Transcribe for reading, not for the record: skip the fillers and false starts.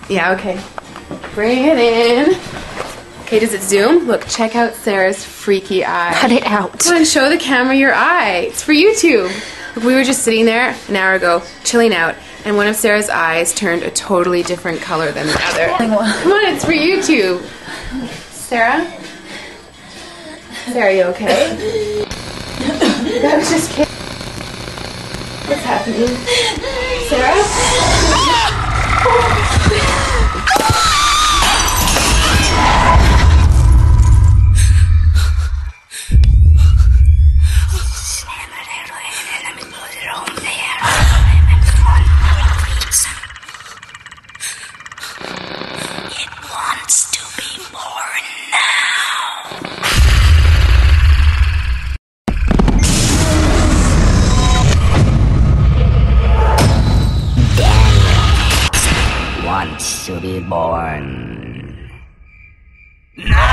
Yeah, okay. Bring it in. Okay, does it zoom? Look, check out Sarah's freaky eye. Cut it out. Come on, show the camera your eye. It's for YouTube. Look, we were just sitting there an hour ago, chilling out, and one of Sarah's eyes turned a totally different color than the other. Come on, it's for YouTube. Sarah? Sarah, are you okay? That was just kidding. What's happening? Sarah? It wants to be born now. Daniel wants to be born. No!